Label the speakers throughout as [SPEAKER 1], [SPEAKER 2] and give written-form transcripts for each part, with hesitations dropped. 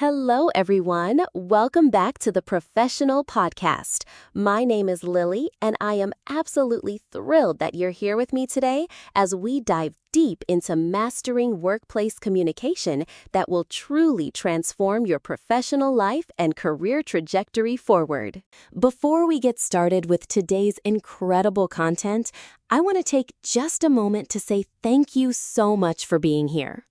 [SPEAKER 1] Hello, everyone. Welcome back to the Professional Podcast. My name is Lily, and I am absolutely thrilled that you're here with me today as we dive deep into mastering workplace communication that will truly transform your professional life and career trajectory forward. Before we get started with today's incredible content, I want to take just a moment to say thank you so much for being here.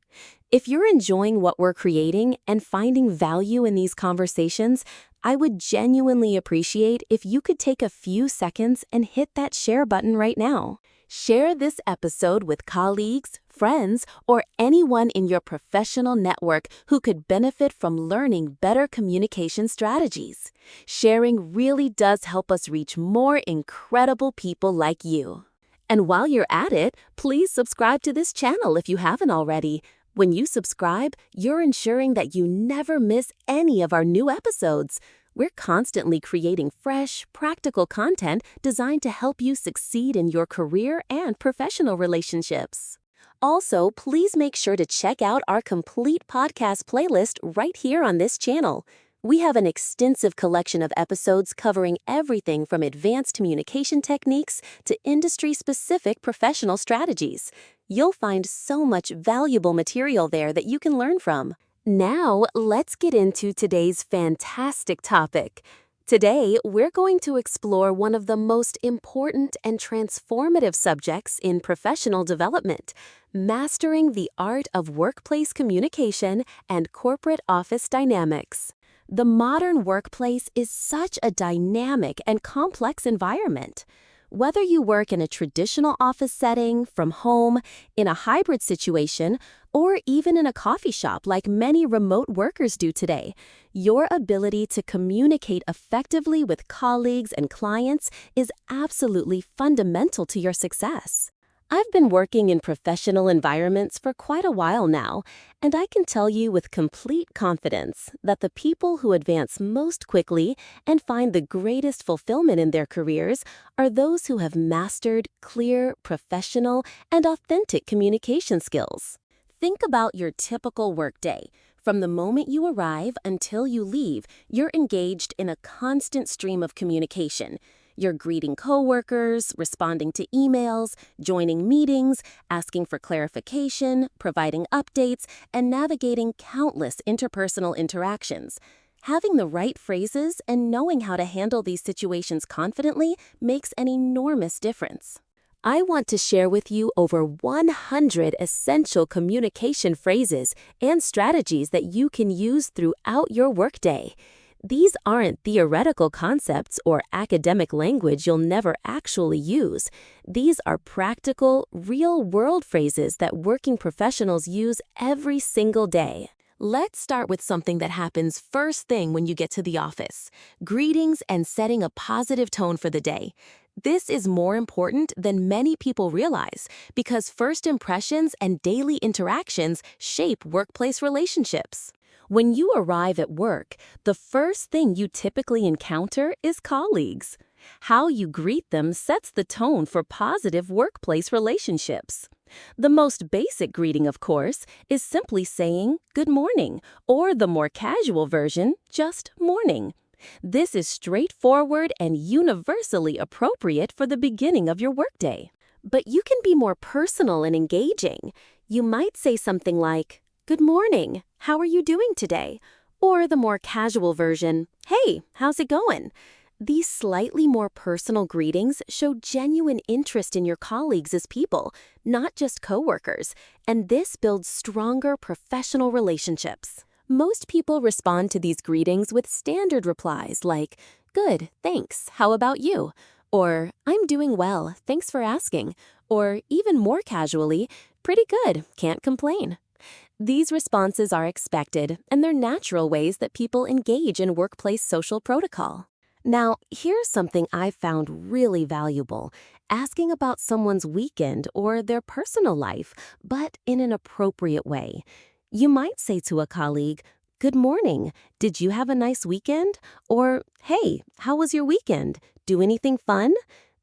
[SPEAKER 1] If you're enjoying what we're creating and finding value in these conversations, I would genuinely appreciate if you could take a few seconds and hit that share button right now. Share this episode with colleagues, friends, or anyone in your professional network who could benefit from learning better communication strategies. Sharing really does help us reach more incredible people like you. And while you're at it, please subscribe to this channel if you haven't already. When you subscribe, you're ensuring that you never miss any of our new episodes. We're constantly creating fresh, practical content designed to help you succeed in your career and professional relationships. Also, please make sure to check out our complete podcast playlist right here on this channel. We have an extensive collection of episodes covering everything from advanced communication techniques to industry-specific professional strategies. You'll find so much valuable material there that you can learn from. Now, let's get into today's fantastic topic. Today, we're going to explore one of the most important and transformative subjects in professional development, mastering the art of workplace communication and corporate office dynamics. The modern workplace is such a dynamic and complex environment. Whether you work in a traditional office setting, from home, in a hybrid situation, or even in a coffee shop like many remote workers do today, your ability to communicate effectively with colleagues and clients is absolutely fundamental to your success. I've been working in professional environments for quite a while now, and I can tell you with complete confidence that the people who advance most quickly and find the greatest fulfillment in their careers are those who have mastered clear, professional, and authentic communication skills. Think about your typical workday. From the moment you arrive until you leave, you're engaged in a constant stream of communication. You're greeting coworkers, responding to emails, joining meetings, asking for clarification, providing updates, and navigating countless interpersonal interactions. Having the right phrases and knowing how to handle these situations confidently makes an enormous difference. I want to share with you over 100 essential communication phrases and strategies that you can use throughout your workday. These aren't theoretical concepts or academic language you'll never actually use. These are practical, real-world phrases that working professionals use every single day. Let's start with something that happens first thing when you get to the office: greetings and setting a positive tone for the day. This is more important than many people realize because first impressions and daily interactions shape workplace relationships. When you arrive at work, the first thing you typically encounter is colleagues. How you greet them sets the tone for positive workplace relationships. The most basic greeting, of course, is simply saying good morning, or the more casual version, just morning. This is straightforward and universally appropriate for the beginning of your workday. But you can be more personal and engaging. You might say something like, "Good morning, how are you doing today?" Or the more casual version, "Hey, how's it going?" These slightly more personal greetings show genuine interest in your colleagues as people, not just coworkers, and this builds stronger professional relationships. Most people respond to these greetings with standard replies like, "Good, thanks, how about you?" Or, "I'm doing well, thanks for asking." Or even more casually, "Pretty good, can't complain." These responses are expected, and they're natural ways that people engage in workplace social protocol. Now, here's something I found really valuable: asking about someone's weekend or their personal life, but in an appropriate way. You might say to a colleague, "Good morning, did you have a nice weekend?" Or, "Hey, how was your weekend? Do anything fun?"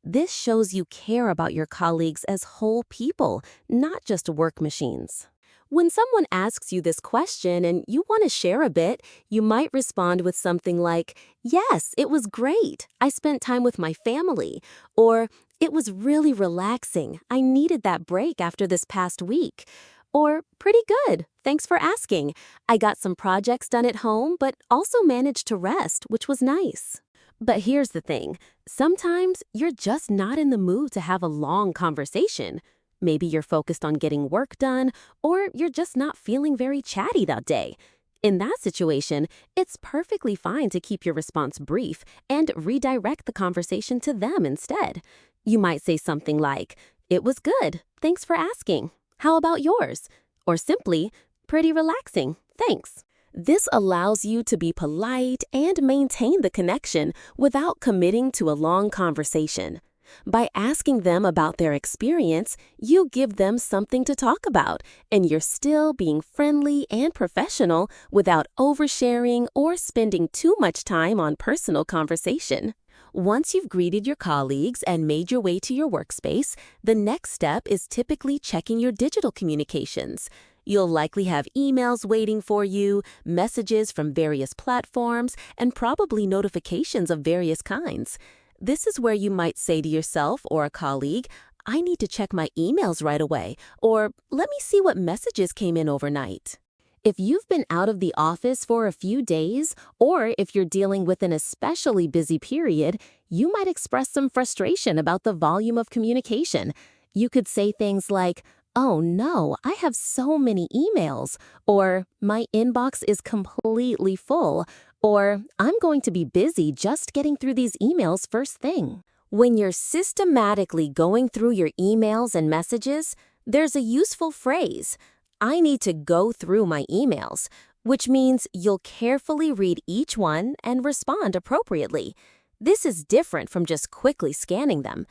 [SPEAKER 1] This shows you care about your colleagues as whole people, not just work machines. When someone asks you this question and you want to share a bit, you might respond with something like, "Yes, it was great. I spent time with my family." Or, "It was really relaxing. I needed that break after this past week." Or, "Pretty good. Thanks for asking. I got some projects done at home, but also managed to rest, which was nice." But here's the thing. Sometimes you're just not in the mood to have a long conversation. Maybe you're focused on getting work done, or you're just not feeling very chatty that day. In that situation, it's perfectly fine to keep your response brief and redirect the conversation to them instead. You might say something like, "It was good. Thanks for asking. How about yours?" Or simply, "Pretty relaxing. Thanks." This allows you to be polite and maintain the connection without committing to a long conversation. By asking them about their experience, you give them something to talk about, and you're still being friendly and professional without oversharing or spending too much time on personal conversation. Once you've greeted your colleagues and made your way to your workspace, the next step is typically checking your digital communications. You'll likely have emails waiting for you, messages from various platforms, and probably notifications of various kinds. This is where you might say to yourself or a colleague, "I need to check my emails right away," or "Let me see what messages came in overnight." If you've been out of the office for a few days, or if you're dealing with an especially busy period, you might express some frustration about the volume of communication. You could say things like, "Oh no, I have so many emails," or "My inbox is completely full," or "I'm going to be busy just getting through these emails first thing." When you're systematically going through your emails and messages, there's a useful phrase, "I need to go through my emails," which means you'll carefully read each one and respond appropriately. This is different from just quickly scanning them.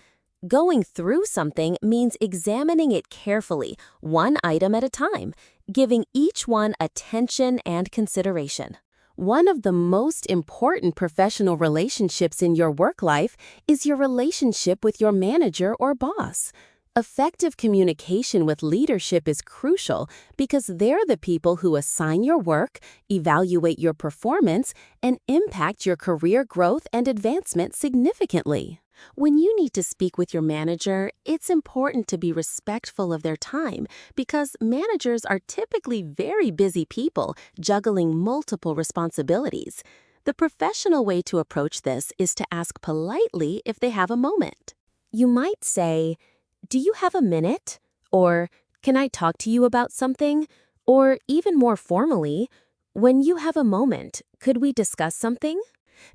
[SPEAKER 1] Going through something means examining it carefully, one item at a time, giving each one attention and consideration. One of the most important professional relationships in your work life is your relationship with your manager or boss. Effective communication with leadership is crucial because they're the people who assign your work, evaluate your performance, and impact your career growth and advancement significantly. When you need to speak with your manager, it's important to be respectful of their time because managers are typically very busy people juggling multiple responsibilities. The professional way to approach this is to ask politely if they have a moment. You might say, "Do you have a minute?" Or, "Can I talk to you about something?" Or even more formally, "When you have a moment, could we discuss something?"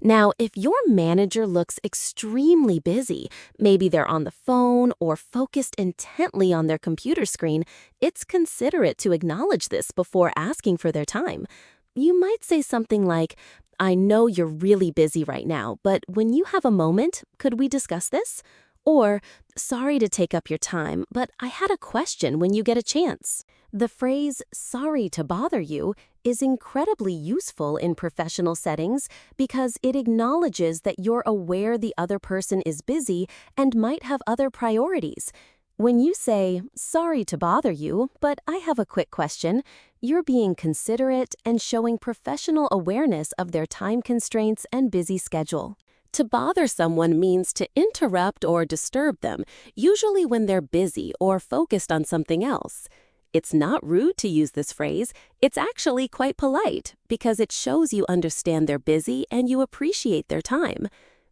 [SPEAKER 1] Now, if your manager looks extremely busy, maybe they're on the phone or focused intently on their computer screen, it's considerate to acknowledge this before asking for their time. You might say something like, "I know you're really busy right now, but when you have a moment, could we discuss this?" Or, "Sorry to take up your time, but I had a question when you get a chance." The phrase, "sorry to bother you," is incredibly useful in professional settings because it acknowledges that you're aware the other person is busy and might have other priorities. When you say, "Sorry to bother you, but I have a quick question," you're being considerate and showing professional awareness of their time constraints and busy schedule. To bother someone means to interrupt or disturb them, usually when they're busy or focused on something else. It's not rude to use this phrase. It's actually quite polite because it shows you understand they're busy and you appreciate their time.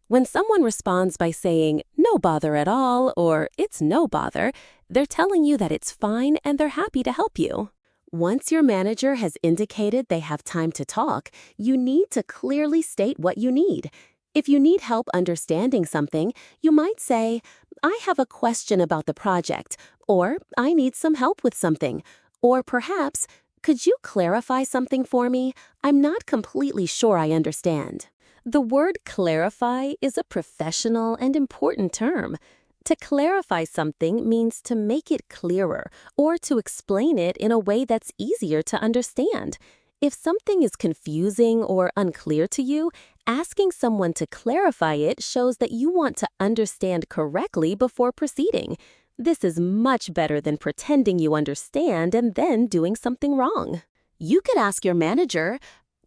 [SPEAKER 1] When someone responds by saying, "No bother at all," or "It's no bother," they're telling you that it's fine and they're happy to help you. Once your manager has indicated they have time to talk, you need to clearly state what you need. If you need help understanding something, you might say, "I have a question about the project," or "I need some help with something," or perhaps, "Could you clarify something for me? I'm not completely sure I understand." The word clarify is a professional and important term. To clarify something means to make it clearer or to explain it in a way that's easier to understand. If something is confusing or unclear to you, asking someone to clarify it shows that you want to understand correctly before proceeding. This is much better than pretending you understand and then doing something wrong. You could ask your manager,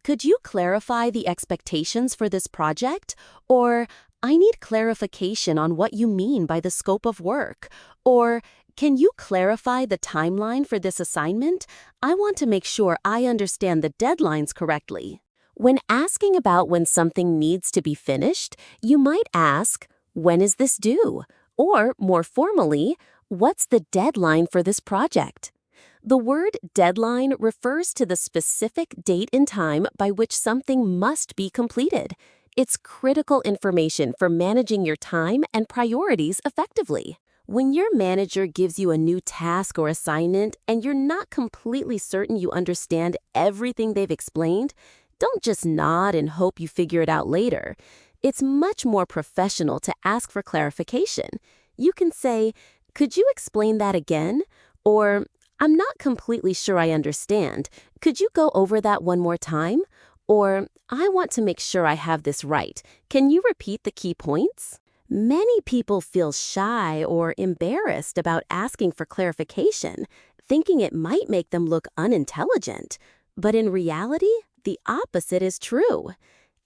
[SPEAKER 1] "Could you clarify the expectations for this project?" Or, "I need clarification on what you mean by the scope of work." Or, "Can you clarify the timeline for this assignment? I want to make sure I understand the deadlines correctly." When asking about when something needs to be finished, you might ask, "When is this due?" Or, more formally, "What's the deadline for this project?" The word deadline refers to the specific date and time by which something must be completed. It's critical information for managing your time and priorities effectively. When your manager gives you a new task or assignment and you're not completely certain you understand everything they've explained, don't just nod and hope you figure it out later. It's much more professional to ask for clarification. You can say, "Could you explain that again?" Or, "I'm not completely sure I understand. Could you go over that one more time?" Or, "I want to make sure I have this right. Can you repeat the key points?" Many people feel shy or embarrassed about asking for clarification, thinking it might make them look unintelligent. But in reality, the opposite is true.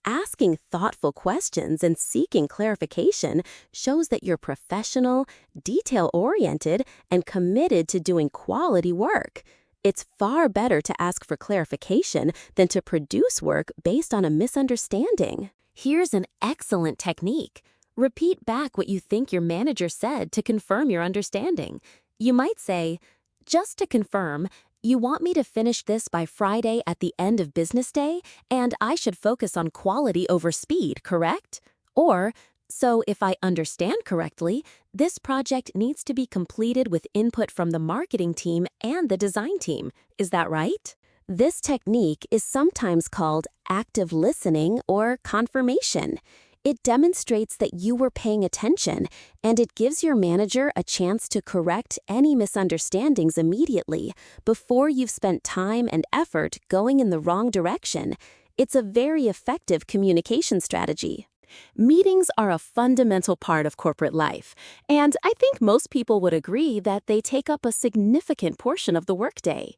[SPEAKER 1] Asking thoughtful questions and seeking clarification shows that you're professional, detail-oriented, and committed to doing quality work. It's far better to ask for clarification than to produce work based on a misunderstanding. Here's an excellent technique. Repeat back what you think your manager said to confirm your understanding. You might say, "Just to confirm, you want me to finish this by Friday at the end of business day, and I should focus on quality over speed, correct?" Or, "So if I understand correctly, this project needs to be completed with input from the marketing team and the design team. Is that right?" This technique is sometimes called active listening or confirmation. It demonstrates that you were paying attention, and it gives your manager a chance to correct any misunderstandings immediately before you've spent time and effort going in the wrong direction. It's a very effective communication strategy. Meetings are a fundamental part of corporate life, and I think most people would agree that they take up a significant portion of the workday.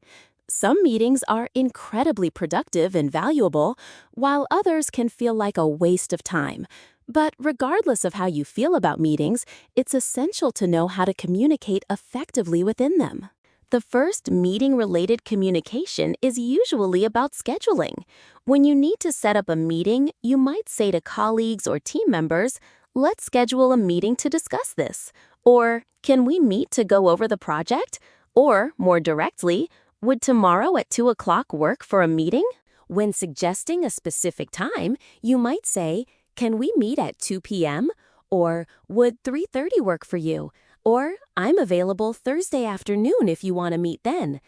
[SPEAKER 1] Some meetings are incredibly productive and valuable, while others can feel like a waste of time. But regardless of how you feel about meetings, it's essential to know how to communicate effectively within them. The first meeting-related communication is usually about scheduling. When you need to set up a meeting, you might say to colleagues or team members, "Let's schedule a meeting to discuss this." Or, "Can we meet to go over the project?" Or, more directly, "Would tomorrow at 2 o'clock work for a meeting?" When suggesting a specific time, you might say, "Can we meet at 2 p.m.?" Or, "Would 3:30 work for you?" Or, "I'm available Thursday afternoon if you want to meet then."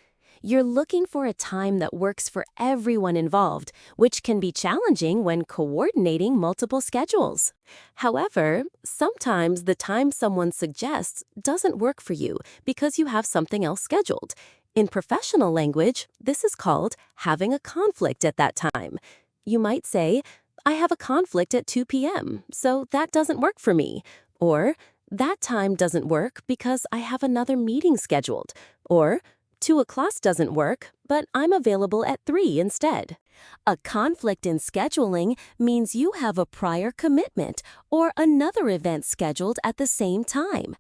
[SPEAKER 1] You're looking for a time that works for everyone involved, which can be challenging when coordinating multiple schedules. However, sometimes the time someone suggests doesn't work for you because you have something else scheduled. In professional language, this is called having a conflict at that time. You might say, "I have a conflict at 2 p.m., so that doesn't work for me." Or, "That time doesn't work because I have another meeting scheduled." Or, 2 o'clock doesn't work, but I'm available at 3 instead." A conflict in scheduling means you have a prior commitment or another event scheduled at the same time.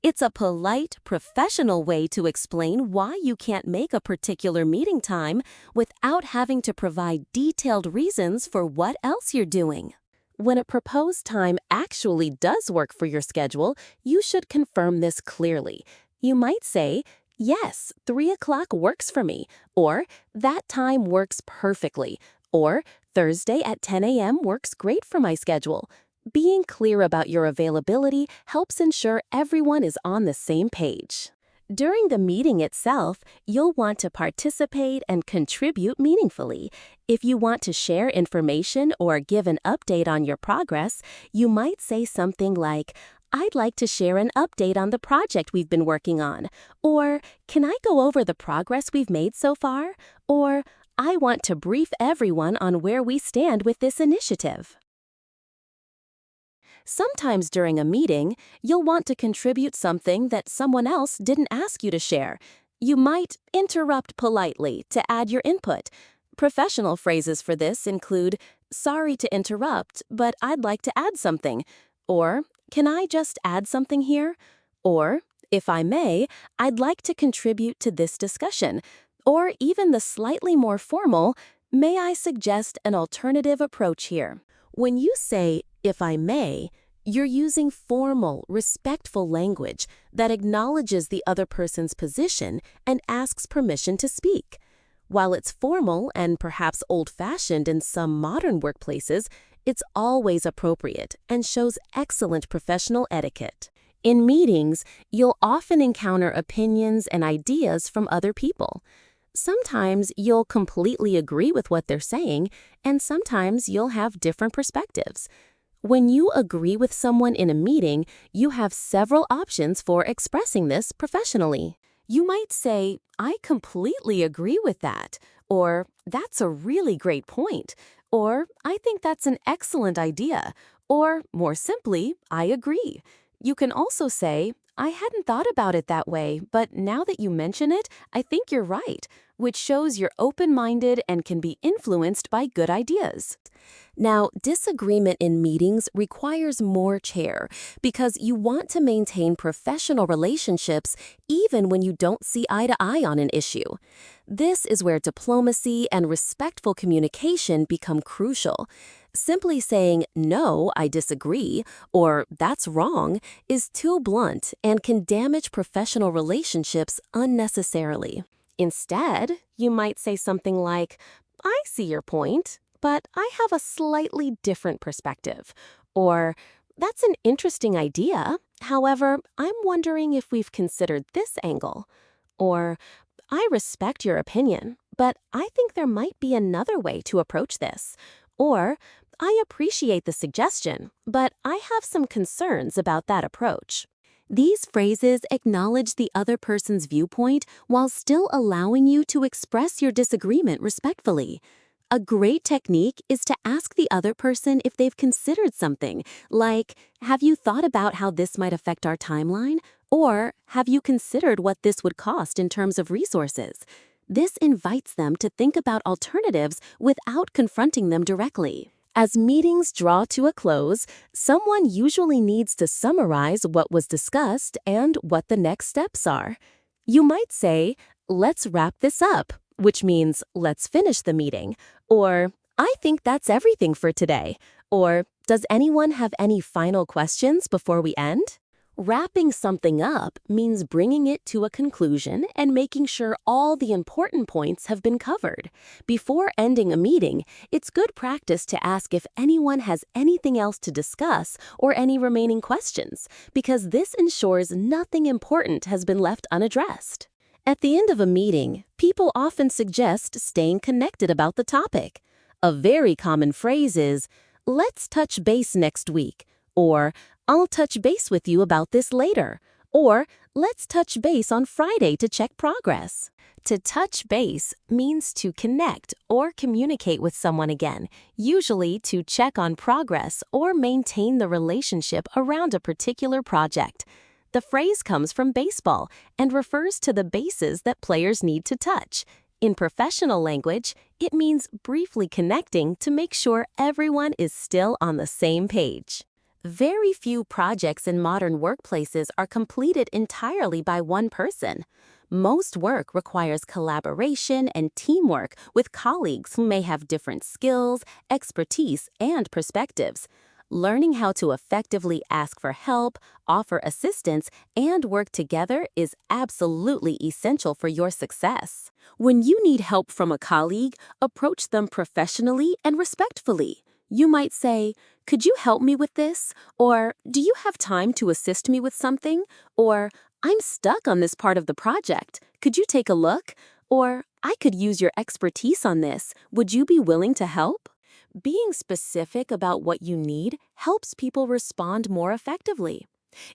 [SPEAKER 1] It's a polite, professional way to explain why you can't make a particular meeting time without having to provide detailed reasons for what else you're doing. When a proposed time actually does work for your schedule, you should confirm this clearly. You might say, "Yes, 3 o'clock works for me," or "That time works perfectly," or "Thursday at 10 a.m. works great for my schedule." Being clear about your availability helps ensure everyone is on the same page. During the meeting itself, you'll want to participate and contribute meaningfully. If you want to share information or give an update on your progress, you might say something like, "I'd like to share an update on the project we've been working on," or "Can I go over the progress we've made so far?" or "I want to brief everyone on where we stand with this initiative." Sometimes during a meeting, you'll want to contribute something that someone else didn't ask you to share. You might interrupt politely to add your input. Professional phrases for this include, "Sorry to interrupt, but I'd like to add something," or "Can I just add something here?" or "If I may, I'd like to contribute to this discussion," or even the slightly more formal, "May I suggest an alternative approach here?" When you say, "If I may," you're using formal, respectful language that acknowledges the other person's position and asks permission to speak. While it's formal and perhaps old-fashioned in some modern workplaces, it's always appropriate and shows excellent professional etiquette. In meetings, you'll often encounter opinions and ideas from other people. Sometimes you'll completely agree with what they're saying, and sometimes you'll have different perspectives. When you agree with someone in a meeting, you have several options for expressing this professionally. You might say, "I completely agree with that," or "That's a really great point," or "I think that's an excellent idea," or more simply, "I agree." You can also say, "I hadn't thought about it that way, but now that you mention it, I think you're right," which shows you're open-minded and can be influenced by good ideas. Now, disagreement in meetings requires more care because you want to maintain professional relationships even when you don't see eye to eye on an issue. This is where diplomacy and respectful communication become crucial. Simply saying, "No, I disagree," or "That's wrong," is too blunt and can damage professional relationships unnecessarily. Instead, you might say something like, "I see your point, but I have a slightly different perspective," or "That's an interesting idea. However, I'm wondering if we've considered this angle," or "I respect your opinion, but I think there might be another way to approach this," or "I appreciate the suggestion, but I have some concerns about that approach." These phrases acknowledge the other person's viewpoint while still allowing you to express your disagreement respectfully. A great technique is to ask the other person if they've considered something, like, "Have you thought about how this might affect our timeline?" Or, "Have you considered what this would cost in terms of resources?" This invites them to think about alternatives without confronting them directly. As meetings draw to a close, someone usually needs to summarize what was discussed and what the next steps are. You might say, "Let's wrap this up," which means "let's finish the meeting," or "I think that's everything for today," or "Does anyone have any final questions before we end?" Wrapping something up means bringing it to a conclusion and making sure all the important points have been covered. Before ending a meeting, it's good practice to ask if anyone has anything else to discuss or any remaining questions, because this ensures nothing important has been left unaddressed. At the end of a meeting, people often suggest staying connected about the topic. A very common phrase is, "Let's touch base next week," or "I'll touch base with you about this later," or "Let's touch base on Friday to check progress." To touch base means to connect or communicate with someone again, usually to check on progress or maintain the relationship around a particular project. The phrase comes from baseball and refers to the bases that players need to touch. In professional language, it means briefly connecting to make sure everyone is still on the same page. Very few projects in modern workplaces are completed entirely by one person. Most work requires collaboration and teamwork with colleagues who may have different skills, expertise, and perspectives. Learning how to effectively ask for help, offer assistance, and work together is absolutely essential for your success. When you need help from a colleague, approach them professionally and respectfully. You might say, "Could you help me with this?" Or, "Do you have time to assist me with something?" Or, "I'm stuck on this part of the project. Could you take a look?" Or, "I could use your expertise on this. Would you be willing to help?" Being specific about what you need helps people respond more effectively.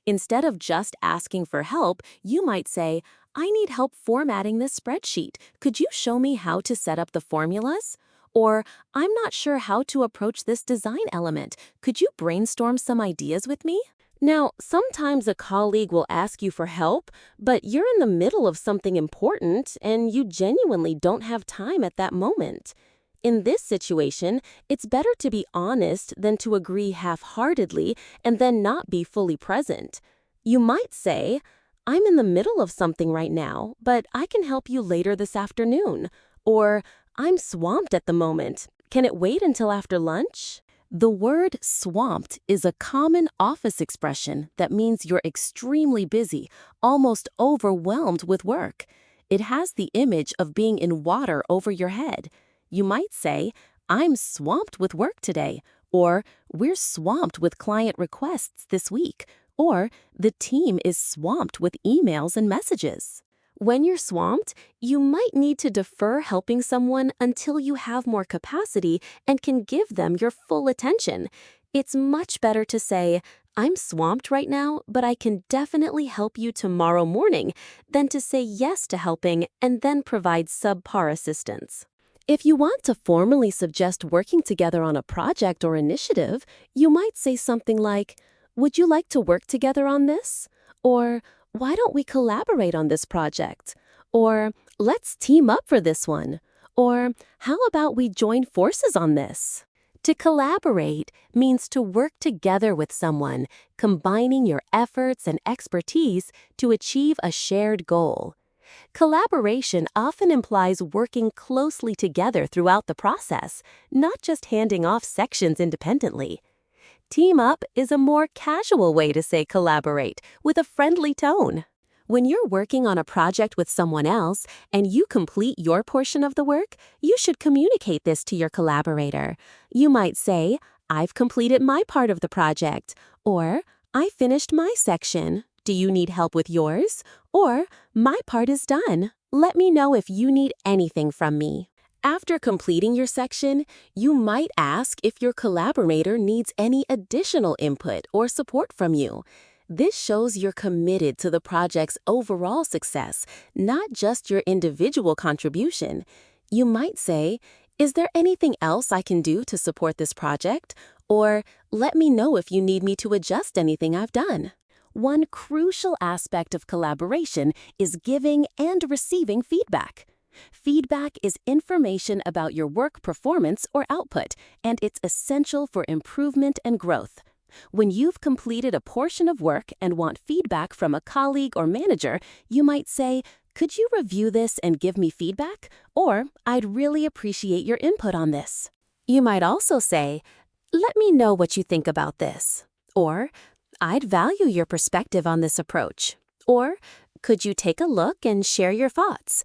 [SPEAKER 1] Instead of just asking for help, you might say, "I need help formatting this spreadsheet. Could you show me how to set up the formulas?" Or, I'm not sure how to approach this design element. Could you brainstorm some ideas with me? Now, sometimes a colleague will ask you for help, but you're in the middle of something important and you genuinely don't have time at that moment. In this situation, it's better to be honest than to agree half-heartedly and then not be fully present. You might say, I'm in the middle of something right now, but I can help you later this afternoon. Or, I'm swamped at the moment. Can it wait until after lunch? The word swamped is a common office expression that means you're extremely busy, almost overwhelmed with work. It has the image of being in water over your head. You might say, I'm swamped with work today, or we're swamped with client requests this week, or the team is swamped with emails and messages. When you're swamped, you might need to defer helping someone until you have more capacity and can give them your full attention. It's much better to say, I'm swamped right now, but I can definitely help you tomorrow morning, than to say yes to helping and then provide subpar assistance. If you want to formally suggest working together on a project or initiative, you might say something like, would you like to work together on this? Or, why don't we collaborate on this project? Or, let's team up for this one. Or, how about we join forces on this? To collaborate means to work together with someone, combining your efforts and expertise to achieve a shared goal. Collaboration often implies working closely together throughout the process, not just handing off sections independently. Team up is a more casual way to say collaborate, with a friendly tone. When you're working on a project with someone else and you complete your portion of the work, you should communicate this to your collaborator. You might say, I've completed my part of the project, or I finished my section. Do you need help with yours? Or, my part is done. Let me know if you need anything from me. After completing your section, you might ask if your collaborator needs any additional input or support from you. This shows you're committed to the project's overall success, not just your individual contribution. You might say, is there anything else I can do to support this project? Or, let me know if you need me to adjust anything I've done. One crucial aspect of collaboration is giving and receiving feedback. Feedback is information about your work performance or output, and it's essential for improvement and growth. When you've completed a portion of work and want feedback from a colleague or manager, you might say, could you review this and give me feedback? Or, I'd really appreciate your input on this. You might also say, let me know what you think about this. Or, I'd value your perspective on this approach. Or, could you take a look and share your thoughts?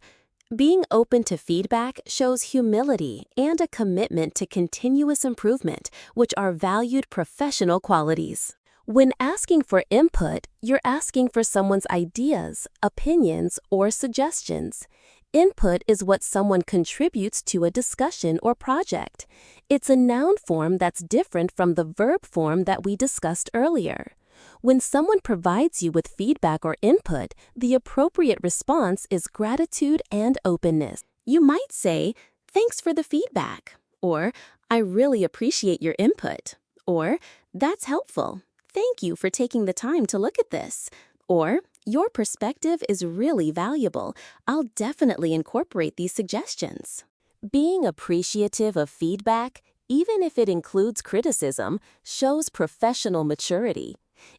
[SPEAKER 1] Being open to feedback shows humility and a commitment to continuous improvement, which are valued professional qualities. When asking for input, you're asking for someone's ideas, opinions, or suggestions. Input is what someone contributes to a discussion or project. It's a noun form that's different from the verb form that we discussed earlier. When someone provides you with feedback or input, the appropriate response is gratitude and openness. You might say, thanks for the feedback, or I really appreciate your input, or that's helpful. Thank you for taking the time to look at this, or your perspective is really valuable. I'll definitely incorporate these suggestions. Being appreciative of feedback, even if it includes criticism, shows professional maturity.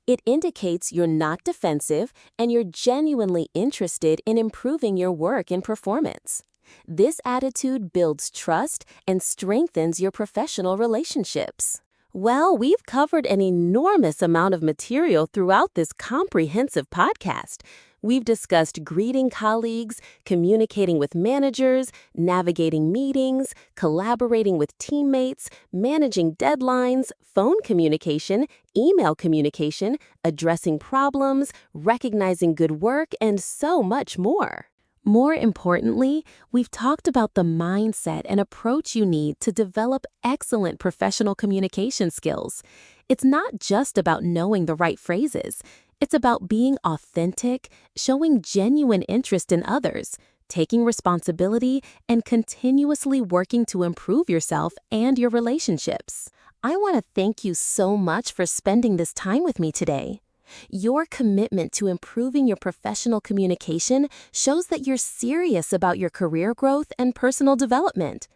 [SPEAKER 1] It indicates you're not defensive and you're genuinely interested in improving your work and performance. This attitude builds trust and strengthens your professional relationships. Well, we've covered an enormous amount of material throughout this comprehensive podcast. We've discussed greeting colleagues, communicating with managers, navigating meetings, collaborating with teammates, managing deadlines, phone communication, email communication, addressing problems, recognizing good work, and so much more. More importantly, we've talked about the mindset and approach you need to develop excellent professional communication skills. It's not just about knowing the right phrases. It's about being authentic, showing genuine interest in others, taking responsibility, and continuously working to improve yourself and your relationships. I want to thank you so much for spending this time with me today. Your commitment to improving your professional communication shows that you're serious about your career growth and personal development.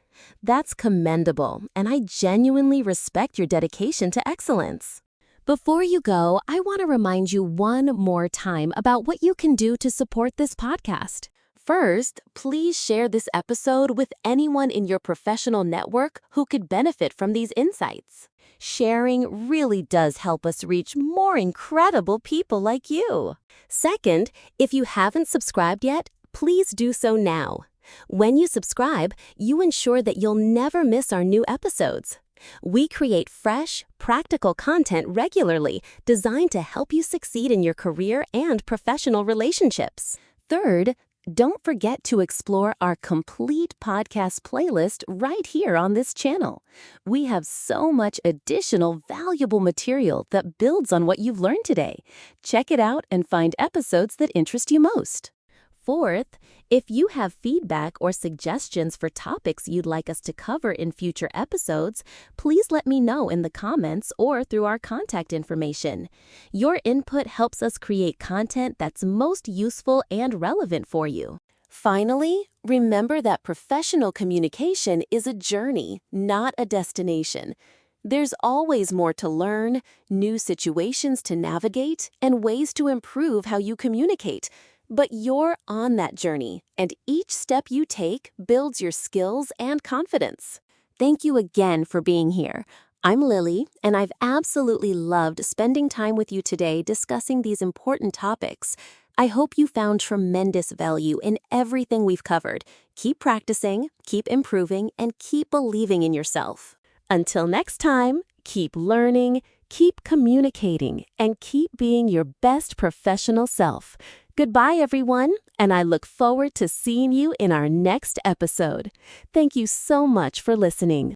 [SPEAKER 1] That's commendable, and I genuinely respect your dedication to excellence. Before you go, I want to remind you one more time about what you can do to support this podcast. First, please share this episode with anyone in your professional network who could benefit from these insights. Sharing really does help us reach more incredible people like you. Second, if you haven't subscribed yet, please do so now. When you subscribe, you ensure that you'll never miss our new episodes. We create fresh, practical content regularly designed to help you succeed in your career and professional relationships. Third, don't forget to explore our complete podcast playlist right here on this channel. We have so much additional valuable material that builds on what you've learned today. Check it out and find episodes that interest you most. Fourth, if you have feedback or suggestions for topics you'd like us to cover in future episodes, please let me know in the comments or through our contact information. Your input helps us create content that's most useful and relevant for you. Finally, remember that professional communication is a journey, not a destination. There's always more to learn, new situations to navigate, and ways to improve how you communicate. But you're on that journey, and each step you take builds your skills and confidence. Thank you again for being here. I'm Lily, and I've absolutely loved spending time with you today discussing these important topics. I hope you found tremendous value in everything we've covered. Keep practicing, keep improving, and keep believing in yourself. Until next time, keep learning, keep communicating, and keep being your best professional self. Goodbye, everyone, and I look forward to seeing you in our next episode. Thank you so much for listening.